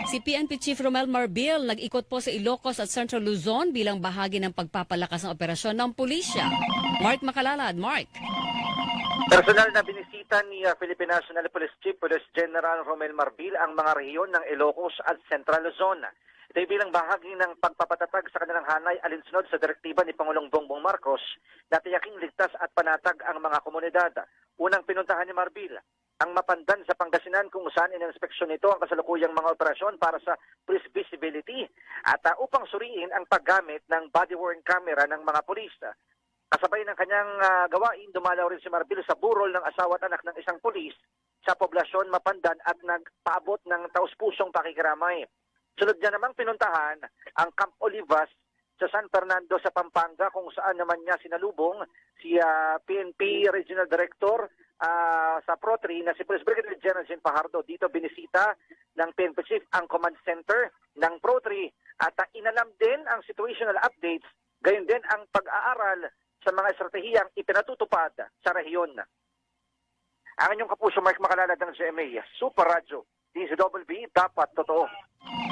Si PNP Chief Romel Marbil nag-ikot po sa Ilocos at Central Luzon bilang bahagi ng pagpapalakas ng operasyon ng pulisya. Mark Makalalad, Mark. Personal na binisita ni Philippine National Police Chief Police General Romel Marbil ang mga rehiyon ng Ilocos at Central Luzon. Ito ay bilang bahagi ng pagpapatatag sa kanilang hanay alinsunod sa direktiba ni Pangulong Bongbong Marcos na tiyaking ligtas at panatag ang mga komunidad. Unang pinuntahan ni Marbil ang Mapandan sa Pangasinan kung saan ininspeksyon nito ang kasalukuyang mga operasyon para sa police visibility at upang suriin ang paggamit ng body-worn camera ng mga pulis. Kasabay ng kanyang gawain, dumalaw rin si Marbil sa burol ng asawa at anak ng isang pulis sa poblasyon Mapandan at nagpaabot ng taus-pusong pakikiramay. Sunod niya namang pinuntahan ang Camp Olivas sa San Fernando sa Pampanga kung saan naman niya sinalubong si PNP Regional Director sa Pro-3 na si Police Brigadier General Jean Fajardo. Dito binisita ng PNP Chief ang command center ng Pro-3 at inalam din ang situational updates, gayon din ang pag-aaral sa mga estratehiyang ipinatutupad sa rehiyon. Ang inyong kapuso, Mark Makalalad ng GMA, Super Radio, DZWB, dapat totoo.